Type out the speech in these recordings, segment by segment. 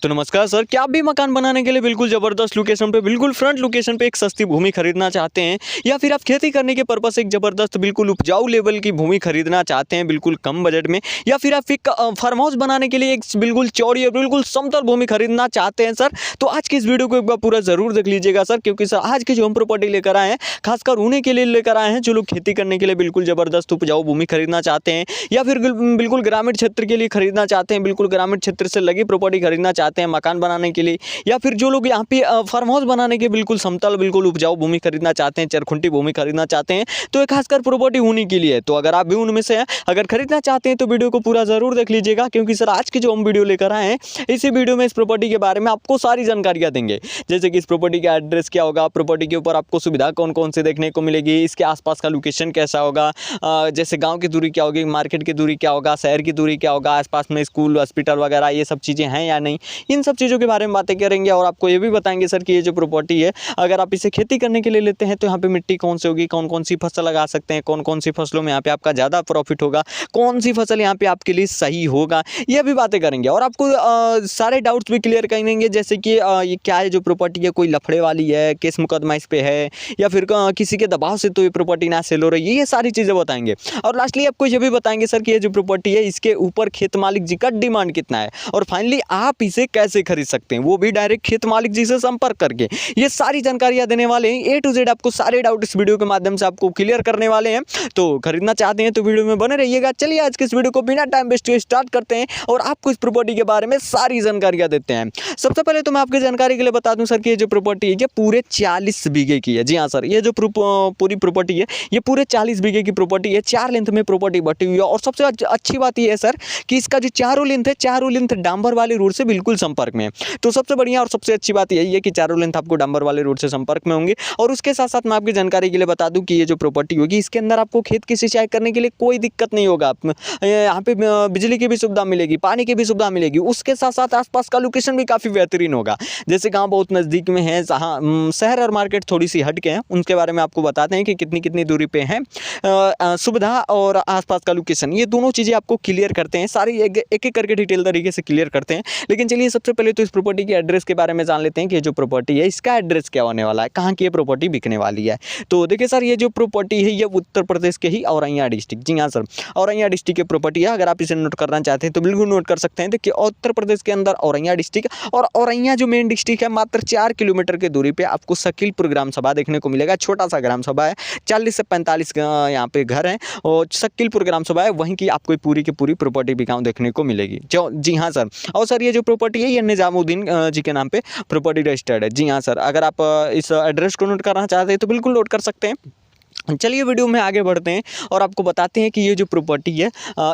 तो नमस्कार सर, क्या आप भी मकान बनाने के लिए बिल्कुल ज़बरदस्त लोकेशन पे, बिल्कुल फ्रंट लोकेशन पे एक सस्ती भूमि खरीदना चाहते हैं, या फिर आप खेती करने के पर्पज़ से एक ज़बरदस्त बिल्कुल उपजाऊ लेवल की भूमि खरीदना चाहते हैं बिल्कुल कम बजट में, या फिर आप एक फार्म हाउस बनाने के लिए एक बिल्कुल चौड़ी और बिल्कुल समतल भूमि खरीदना चाहते हैं सर, तो आज की इस वीडियो को एक बार पूरा ज़रूर देख लीजिएगा सर, क्योंकि सर आज की जो हम प्रॉपर्टी लेकर आए हैं खासकर उन्हीं के लिए लेकर आए हैं जो लोग खेती करने के लिए बिल्कुल ज़बरदस्त उपजाऊ भूमि खरीदना चाहते हैं, या फिर बिल्कुल ग्रामीण क्षेत्र के लिए खरीदना चाहते हैं, बिल्कुल ग्रामीण क्षेत्र से लगी प्रॉपर्टी खरीदना चाहते हैं मकान बनाने के लिए, या फिर जो लोग यहाँ पे फार्म हाउस बनाने के बिल्कुल समतल बिल्कुल उपजाऊ भूमि खरीदना चाहते हैं, चरखुंटी भूमि खरीदना चाहते हैं, तो ये खासकर प्रॉपर्टी उन्हीं के लिए है। तो अगर आप भी उनमें से हैं, अगर खरीदना चाहते हैं तो वीडियो को पूरा ज़रूर देख लीजिएगा, क्योंकि सर आज की जो हम वीडियो लेकर आए हैं इसी वीडियो में इस प्रॉपर्टी के बारे में आपको सारी जानकारियाँ देंगे, जैसे कि इस प्रॉपर्टी का एड्रेस क्या होगा, प्रॉपर्टी के ऊपर आपको सुविधा कौन कौन से देखने को मिलेगी, इसके आसपास का लोकेशन कैसा होगा, जैसे गाँव की दूरी क्या होगी, मार्केट की दूरी क्या होगा, शहर की दूरी क्या होगा, आसपास में स्कूल हॉस्पिटल वगैरह ये सब चीज़ें हैं या नहीं, इन सब चीज़ों के बारे में बातें करेंगे। और आपको ये भी बताएंगे सर कि ये जो प्रॉपर्टी है अगर आप इसे खेती करने के लिए लेते हैं तो यहाँ पे मिट्टी कौन सी होगी, कौन कौन सी फसल लगा सकते हैं, कौन कौन सी फसलों में यहाँ पे आपका ज़्यादा प्रॉफिट होगा, कौन सी फसल यहाँ पे आपके लिए सही होगा, ये भी बातें करेंगे। और आपको सारे डाउट्स भी क्लियर करेंगे, जैसे कि ये क्या है जो प्रॉपर्टी है, कोई लफड़े वाली है, केस मुकदमा इस पे है, या फिर किसी के दबाव से तो ये प्रॉपर्टी ना सेल हो रही है, ये सारी चीज़ें बताएंगे। और लास्टली आपको ये भी बताएंगे सर कि ये जो प्रॉपर्टी है इसके ऊपर खेत मालिक जी का डिमांड कितना है, और फाइनली आप इसे कैसे खरीद सकते हैं, वो भी डायरेक्ट खेत मालिक जी से संपर्क करके। ये सारी जानकारियां देने वाले हैं, A to Z आपको सारे डाउट इस वीडियो के माध्यम से आपको क्लियर करने वाले हैं। तो खरीदना चाहते हैं तो वीडियो में बने रहिएगा। चलिए आज के इस वीडियो को बिना टाइम वेस्ट किए स्टार्ट करते हैं और आपको इस प्रॉपर्टी के बारे में सारी जानकारियां देते हैं। सबसे पहले तो मैं आपकी जानकारी के लिए बता दूं सर कि ये जो प्रॉपर्टी है ये पूरे 40 बीघे की है। जी हाँ सर, ये जो पूरी प्रॉपर्टी है ये पूरे 40 बीघे की प्रॉपर्टी है, 4 लेंथ में प्रॉपर्टी बटी हुई है। और सबसे अच्छी बात यह है सर कि इसका जो चारों लेंथ है, चारों लेंथ डांबर वाले रोड से बिल्कुल संपर्क में है। तो सबसे बढ़िया और सबसे अच्छी बात यही है कि चारों लेंथ आपको डांबर वाले रोड से संपर्क में होंगे। और उसके साथ साथ मैं आपकी जानकारी के लिए बता दूं कि ये जो प्रॉपर्टी होगी इसके अंदर आपको खेत की सिंचाई करने के लिए कोई दिक्कत नहीं होगा। यहाँ पे बिजली की भी सुविधा मिलेगी, पानी की भी सुविधा मिलेगी। उसके साथ साथ आसपास का लोकेशन भी काफ़ी बेहतरीन होगा, जैसे गाँव बहुत नज़दीक में है, जहाँ शहर और मार्केट थोड़ी सी हट के हैं, उनके बारे में आपको बताते हैं कि कितनी कितनी दूरी पे है सुविधा और आसपास का लोकेशन। ये दोनों चीज़ें आपको क्लियर करते हैं, सारी एक एक करके डिटेल तरीके से क्लियर करते हैं। लेकिन चलिए सबसे पहले तो इस प्रॉपर्टी के एड्रेस के बारे में जान लेते हैं कि ये जो प्रॉपर्टी है इसका एड्रेस क्या होने वाला है, कहाँ की ये प्रॉपर्टी बिकने वाली है। तो देखिए सर, ये जो प्रॉपर्टी है ये उत्तर प्रदेश के ही औरैया डिस्ट्रिक्ट, जी हाँ सर, औरैया डिस्ट्रिक्ट की प्रॉपर्टी है। अगर आप इसे नोट करना चाहते हैं तो बिल्कुल नोट कर सकते हैं। देखिए उत्तर प्रदेश के अंदर औरैया डिस्ट्रिक्ट, और औरैया जो मेन डिस्ट्रिक्ट है मात्र 4 किलोमीटर की दूरी पे आपको शकीलपुर ग्राम सभा देखने को मिलेगा। छोटा सा ग्राम सभा है, 40 से 45 यहाँ पे घर हैं, और शकीलपुर ग्राम सभा है, वहीं की आपको पूरी की पूरी प्रॉपर्टी बिकाऊ देखने को मिलेगी। जी हाँ सर। और सर ये जो प्रॉपर्टी है ये निजामुद्दीन जी के नाम पे प्रॉपर्टी रजिस्टर्ड है। जी हाँ सर, अगर आप इस एड्रेस को नोट करना चाहते हैं तो बिल्कुल नोट कर सकते हैं। चलिए वीडियो में आगे बढ़ते हैं और आपको बताते हैं कि ये जो प्रॉपर्टी है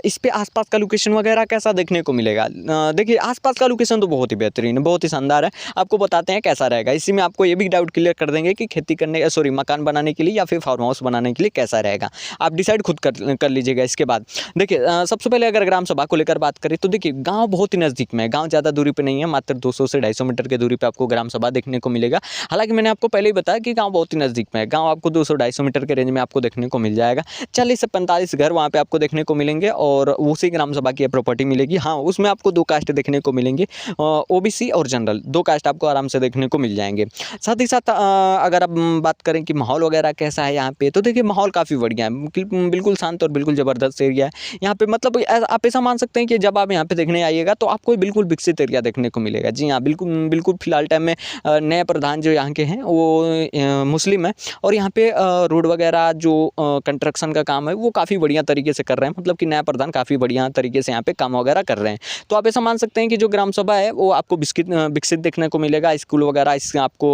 इस पे आसपास का लोकेशन वगैरह कैसा देखने को मिलेगा। देखिए आसपास का लोकेशन तो बहुत ही बेहतरीन है, बहुत ही शानदार है। आपको बताते हैं कैसा रहेगा। इसी में आपको ये भी डाउट क्लियर कर देंगे कि खेती करने मकान बनाने के लिए या फिर फार्म हाउस बनाने के लिए कैसा रहेगा, आप डिसाइड खुद कर लीजिएगा। इसके बाद देखिए सबसे पहले अगर ग्राम सभा को लेकर बात करें तो देखिए गाँव बहुत ही नज़दीक में है, गाँव ज़्यादा दूरी पर नहीं है, मात्र 200 से 250 मीटर की दूरी पर आपको ग्राम सभा देखने को मिलेगा। हालांकि मैंने आपको पहले ही बताया कि गाँव बहुत ही नज़दीक में है, गाँव आपको 200-250 मीटर के रेंज में आपको देखने को मिल जाएगा। 40 से 45 घर वहाँ पे आपको देखने को मिलेंगे और उसी ग्राम सभा की प्रॉपर्टी मिलेगी। हाँ, उसमें आपको 2 कास्ट देखने को मिलेंगे, ओबीसी और जनरल, 2 कास्ट आपको आराम से देखने को मिल जाएंगे। साथ ही साथ अगर आप बात करें कि माहौल वगैरह कैसा है यहाँ पे, तो देखिए माहौल काफ़ी बढ़िया है, बिल्कुल शांत और बिल्कुल ज़बरदस्त एरिया है यहाँ पे। मतलब आप ऐसा मान सकते हैं कि जब आप यहाँ पे देखने आइएगा तो आपको बिल्कुल विकसित एरिया देखने को मिलेगा। जी हाँ, बिल्कुल फिलहाल टाइम में नए प्रधान जो यहाँ के हैं वो मुस्लिम है, और यहाँ पे रोड वगैरह जो कंस्ट्रक्शन का काम है वो काफ़ी बढ़िया तरीके से कर रहे हैं। मतलब कि नया प्रधान काफ़ी बढ़िया तरीके से यहाँ पे काम वगैरह कर रहे हैं। तो आप ऐसा मान सकते हैं कि जो ग्राम सभा है वो आपको विकसित देखने को मिलेगा। स्कूल वगैरह इस आपको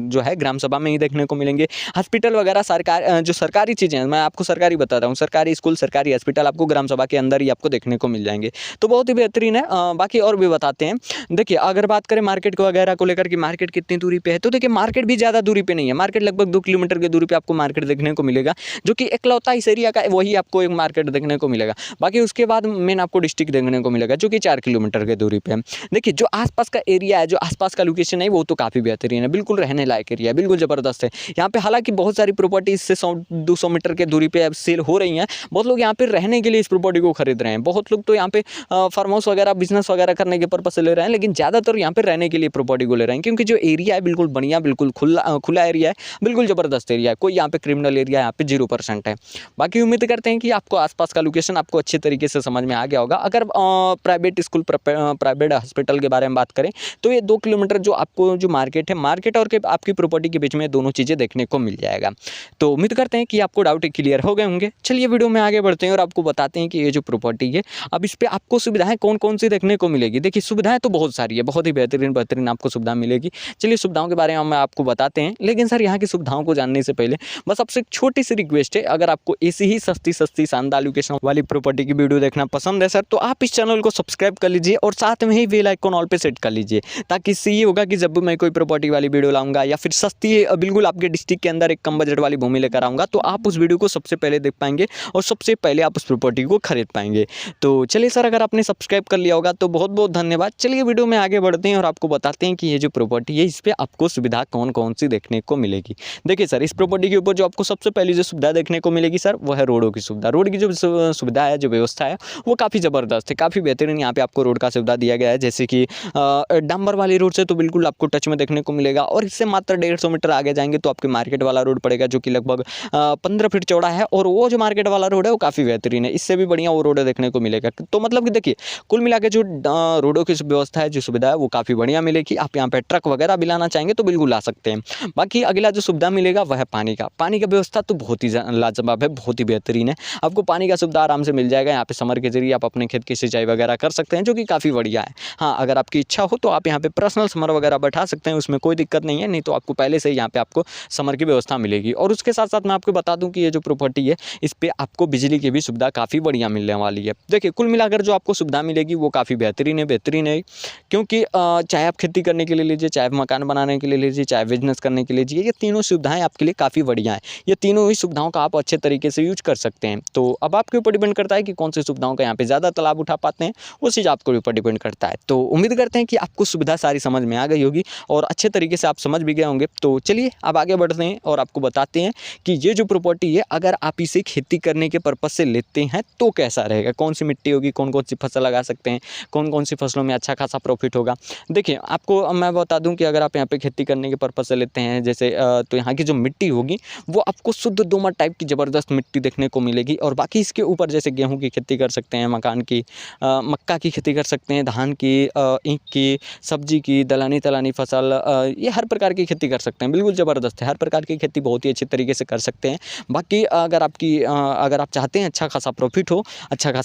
जो है ग्राम सभा में ही देखने को मिलेंगे। हॉस्पिटल वगैरह जो सरकारी चीज़ें हैं, मैं आपको सरकारी बता रहा हूँ, सरकारी स्कूल, सरकारी हॉस्पिटल आपको ग्राम सभा के अंदर ही आपको देखने को मिल जाएंगे। तो बहुत ही बेहतरीन है। बाकी और भी बताते हैं। देखिए अगर बात करें मार्केट को वगैरह को लेकर कि मार्केट कितनी दूरी पे है, तो देखिए मार्केट भी ज़्यादा दूरी पे नहीं है। मार्केट लगभग 2 किलोमीटर की दूरी पे आपको मार्केट मार्केट देखने को मिलेगा, जो कि एकलौता इस एरिया का वही आपको एक मार्केट देखने को मिलेगा। बाकी उसके बाद मेन आपको डिस्ट्रिक्ट देखने को मिलेगा, जो कि 4 किलोमीटर की दूरी पे है। देखिए जो आसपास का एरिया है, जो आसपास का लोकेशन है, वो तो काफ़ी बेहतरीन है, बिल्कुल रहने लायक एरिया है, बिल्कुल ज़बरदस्त है। यहाँ पे हालांकि बहुत सारी प्रॉपर्टी इससे 100-200 मीटर के दूरी पे अब सेल हो रही हैं। बहुत लोग यहाँ पे रहने के लिए इस प्रॉपर्टी को खरीद रहे हैं। बहुत लोग तो यहाँ पे फार्म हाउस वगैरह बिजनेस वगैरह करने के पर्पज से ले रहे हैं, लेकिन ज़्यादातर यहाँ पे रहने के लिए प्रॉपर्टी को ले रहे हैं, क्योंकि जो एरिया है बिल्कुल बढ़िया, बिल्कुल खुला एरिया है, बिल्कुल ज़बरदस्त एरिया है। कोई यहाँ पे क्रिमिनल एरिया यहाँ पे 0% है। बाकी उम्मीद करते हैं कि आपको आसपास का लोकेशन आपको अच्छे तरीके से समझ में आ गया होगा। अगर प्राइवेट स्कूल, प्राइवेट हॉस्पिटल के बारे में बात करें तो ये 2 किलोमीटर जो आपको जो मार्केट है, मार्केट और आपकी प्रॉपर्टी के बीच में दोनों चीज़ें देखने को मिल जाएगा। तो उम्मीद करते हैं कि आपको डाउट क्लियर हो गए होंगे। चलिए वीडियो में आगे बढ़ते हैं और आपको बताते हैं कि ये जो प्रॉपर्टी है, अब इस पर आपको सुविधाएं कौन कौन सी देखने को मिलेगी। देखिए सुविधाएं तो बहुत सारी है, बहुत ही बेहतरीन आपको सुविधा मिलेगी। चलिए सुविधाओं के बारे में हम आपको बताते हैं, लेकिन सर यहाँ की सुविधाओं को जानने से पहले बस आपसे एक छोटी सी रिक्वेस्ट है, अगर आपको ऐसी ही सस्ती शानदार लोकेशन वाली प्रॉपर्टी की वीडियो देखना पसंद है सर, तो आप इस चैनल को सब्सक्राइब कर लीजिए और साथ में ही बेल आइकन ऑल पे सेट कर लीजिए, ताकि इससे ये होगा कि जब भी मैं कोई प्रॉपर्टी वाली वीडियो लाऊंगा या फिर सस्ती बिल्कुल आपके डिस्ट्रिक्ट के अंदर एक कम बजट वाली भूमि लेकर आऊँगा, तो आप उस वीडियो को सबसे पहले देख पाएंगे और सबसे पहले आप उस प्रॉपर्टी को खरीद पाएंगे। तो चलिए सर, अगर आपने सब्सक्राइब कर लिया होगा तो बहुत बहुत धन्यवाद। चलिए वीडियो में आगे बढ़ते हैं और आपको बताते हैं कि ये जो प्रॉपर्टी है, इस पर आपको सुविधा कौन कौन सी देखने को मिलेगी। देखिए सर, इस प्रॉपर्टी के ऊपर जो आपको सबसे पहली जो सुविधा देखने को मिलेगी सर, वो है रोडों की सुविधा। रोड की जो सुविधा है, जो व्यवस्था है, वो काफ़ी ज़बरदस्त है, काफ़ी बेहतरीन यहाँ पे आपको रोड का सुविधा दिया गया है। जैसे कि डांबर वाली रोड से तो बिल्कुल आपको टच में देखने को मिलेगा, और इससे मात्र 150 मीटर आगे जाएंगे तो आपके मार्केट वाला रोड पड़ेगा, जो कि लगभग 15 फीट चौड़ा है, और वो जो मार्केट वाला रोड है वो काफ़ी बेहतरीन है। इससे भी बढ़िया वो रोड देखने को मिलेगा। तो मतलब कि देखिए कुल मिला के जो रोडों की व्यवस्था है, जो सुविधा है, वो काफ़ी बढ़िया मिलेगी। आप यहाँ पे ट्रक वगैरह भी लाना चाहेंगे तो बिल्कुल ला सकते हैं। बाकी अगला जो सुविधा मिलेगा वह है पानी का व्यवस्था तो बहुत ही लाजवाब है, बहुत ही बेहतरीन है। आपको पानी का सुविधा आराम से मिल जाएगा। यहाँ पे समर के जरिए आप अपने खेत की सिंचाई वगैरह कर सकते हैं, जो कि काफ़ी बढ़िया है। हाँ, अगर आपकी इच्छा हो तो आप यहाँ पे पर्सनल समर वगैरह बैठा सकते हैं, उसमें कोई दिक्कत नहीं है। नहीं तो आपको पहले से यहाँ पे आपको समर की व्यवस्था मिलेगी। और उसके साथ साथ मैं आपको बता दूँ कि ये जो प्रॉपर्टी है, इस पर आपको बिजली की भी सुविधा काफ़ी बढ़िया मिलने वाली है। देखिए कुल मिलाकर जो आपको सुविधा मिलेगी वो काफ़ी बेहतरीन है, क्योंकि चाहे आप खेती करने के लिए लीजिए, चाहे मकान बनाने के लिए लीजिए, चाहे बिजनेस करने के लिए लीजिए, ये तीनों सुविधाएं आपके लिए काफ़ी बढ़िया है। ये तीनों ही सुविधाओं का आप अच्छे तरीके से यूज कर सकते हैं। तो अब आपके ऊपर डिपेंड करता है कि कौन सी सुविधाओं का यहाँ पे ज़्यादा लाभ उठा पाते हैं, वो चीज़ आपके ऊपर डिपेंड करता है। तो उम्मीद करते हैं कि आपको सुविधा सारी समझ में आ गई होगी और अच्छे तरीके से आप समझ भी गए होंगे। तो चलिए अब आगे बढ़ते हैं और आपको बताते हैं कि ये जो प्रॉपर्टी है, अगर आप इसे खेती करने के पर्पज़ से लेते हैं तो कैसा रहेगा, कौन सी मिट्टी होगी, कौन कौन सी फसल लगा सकते हैं, कौन कौन सी फसलों में अच्छा खासा प्रॉफिट होगा। देखिए आपको मैं बता दूं कि अगर आप यहाँ पे खेती करने के पर्पज़ से लेते हैं, जैसे तो यहाँ की जो मिट्टी होगी वो आपको शुद्ध दोमट टाइप की ज़बरदस्त मिट्टी देखने को मिलेगी। और बाकी इसके ऊपर जैसे गेहूँ की खेती कर सकते हैं, मक्का की खेती कर सकते हैं, धान की, ईख की, सब्जी की, दलहनी फसल, ये हर प्रकार की खेती कर सकते हैं। बिल्कुल ज़बरदस्त है, हर प्रकार की खेती बहुत ही अच्छे तरीके से कर सकते हैं। बाकी अगर आप चाहते हैं अच्छा खासा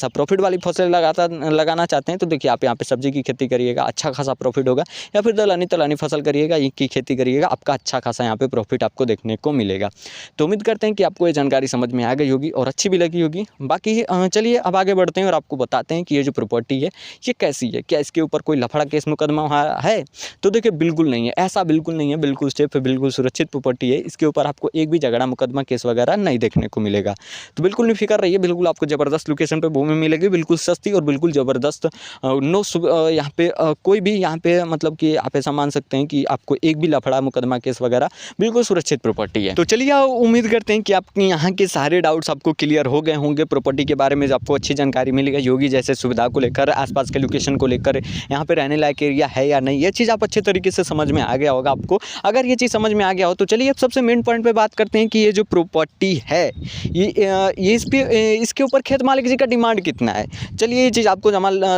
प्रॉफिट वाली फसल लगाना चाहते हैं, तो देखिए आप यहाँ पे सब्जी की खेती करिएगा, अच्छा खासा प्रॉफिट होगा। या फिर दलहनी फसल करिएगा, ईख की खेती करिएगा, आपका अच्छा खासा यहाँ पे प्रॉफिट आपको देखने को मिलेगा। तो उम्मीद करते हैं कि आपको ये जानकारी समझ में आ गई होगी और अच्छी भी लगी होगी। बाकी चलिए अब आगे बढ़ते हैं और आपको बताते हैं कि ये जो प्रॉपर्टी है ये कैसी है, क्या इसके ऊपर कोई लफड़ा केस मुकदमा है। तो देखिए बिल्कुल नहीं है, ऐसा बिल्कुल नहीं है, बिल्कुल सेफ है, बिल्कुल सुरक्षित प्रॉपर्टी है। इसके ऊपर आपको एक भी झगड़ा मुकदमा केस वगैरह नहीं देखने को मिलेगा। तो बिल्कुल नहीं फिक्र रहिए, बिल्कुल आपको ज़बरदस्त लोकेशन पर भूमि मिलेगी, बिल्कुल सस्ती और बिल्कुल ज़बरदस्त। यहाँ पे कोई भी यहाँ पे मतलब कि आप ऐसा मान सकते हैं कि आपको एक भी लफड़ा मुकदमा केस वगैरह, बिल्कुल सुरक्षित प्रॉपर्टी है। तो चलिए उम्मीद करते हैं कि आपके यहाँ के सारे डाउट्स आपको क्लियर हो गए होंगे प्रॉपर्टी के बारे में, आपको अच्छी जानकारी मिल गई होगी, जैसे सुविधा को लेकर, आसपास के लोकेशन को लेकर, यहाँ पे रहने लायक एरिया है या नहीं, ये चीज़ आप अच्छे तरीके से समझ में आ गया होगा आपको। अगर ये चीज़ समझ में आ गया हो तो चलिए अब सबसे मेन पॉइंट पे बात करते हैं कि ये जो प्रॉपर्टी है ये इसके ऊपर खेत मालिक जी का डिमांड कितना है। चलिए ये चीज़ आपको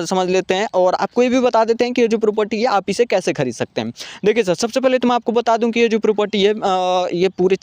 समझ लेते हैं और आपको ये भी बता देते हैं कि ये जो प्रॉपर्टी है आप इसे कैसे खरीद सकते हैं। देखिए सर, सबसे पहले तो मैं आपको बता दूं कि ये जो प्रॉपर्टी है ये पूरे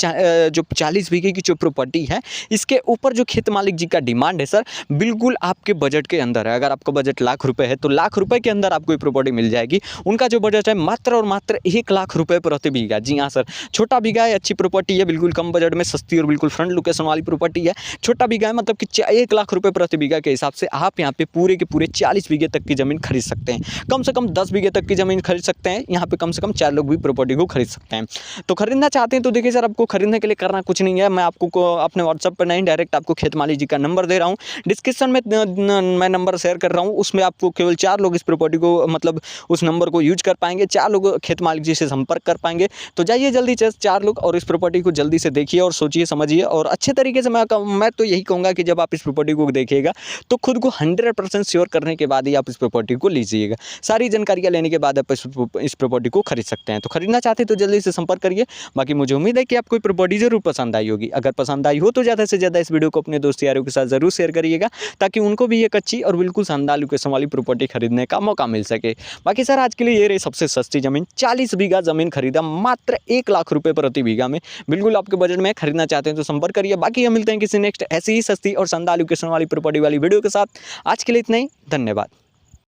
जो 40 बीघे की जो प्रॉपर्टी है, इसके ऊपर जो खेत मालिक जी का डिमांड है सर, बिल्कुल आपके बजट के अंदर है। अगर आपका बजट ₹1,00,000 है तो ₹1,00,000 के अंदर आपको ये प्रॉपर्टी मिल जाएगी। उनका जो बजट है मात्र और मात्र ₹1,00,000 प्रति बीघा। जी हाँ सर, छोटा बीघा है, अच्छी प्रॉपर्टी है, बिल्कुल कम बजट में सस्ती और बिल्कुल फ्रंट लोकेशन वाली प्रॉपर्टी है। छोटा बीघा है मतलब कि ₹1,00,000 प्रति बीघा के हिसाब से आप यहाँ पे पूरे के पूरे 40 बीघे तक की ज़मीन खरीद सकते हैं। कम से कम 10 बीघे तक की ज़मीन खरीद सकते हैं। यहाँ पे कम से कम 4 लोग भी प्रॉपर्टी को खरीद सकते हैं। तो खरीदना चाहते हैं तो देखिए सर, आपको खरीदने के लिए लिए करना कुछ नहीं है, मैं आपको अपने व्हाट्सअप पर नहीं, डायरेक्ट आपको खेत मालिक जी का नंबर दे रहा हूँ, डिस्क्रिप्शन में मैं नंबर शेयर कर रहा हूँ, उसमें आपको केवल 4 लोग इस प्रॉपर्टी को मतलब उस नंबर को यूज कर पाएंगे, 4 लोग खेत मालिक जी से संपर्क कर पाएंगे। तो जाइए जल्दी से 4 लोग और इस प्रॉपर्टी को जल्दी से देखिए और सोचिए समझिए और अच्छे तरीके से मैं तो यही कहूँगा कि जब आप इस प्रॉपर्टी को देखिएगा तो खुद को 100% श्योर करने के बाद ही आप इस प्रॉपर्टी को लीजिएगा। सारी जानकारियाँ लेने के बाद आप इस प्रॉपर्टी को खरीद सकते हैं। तो खरीदना चाहते हैं तो जल्दी से संपर्क करिए। बाकी मुझे उम्मीद है कि आपको प्रॉपर्टी जरूर पसंद आई होगी। अगर पसंद आई हो तो ज़्यादा से ज़्यादा इस वीडियो को अपने दोस्त यारों के साथ जरूर शेयर करिएगा, ताकि उनको भी एक अच्छी और बिल्कुल शानदार लोकेशन वाली प्रॉपर्टी खरीदने का मौका मिल सके। बाकी सर आज के लिए ये रही सबसे सस्ती ज़मीन, 40 बीघा ज़मीन खरीदा मात्र 1 लाख रुपए प्रति बीघा में। बिल्कुल आपके बजट में खरीदना चाहते हैं तो संपर्क करिए। बाकी हम मिलते हैं किसी नेक्स्ट ऐसी ही सस्ती और शानदार लोकेशन वाली प्रॉपर्टी वाली वीडियो के साथ। आज के लिए इतना ही, धन्यवाद।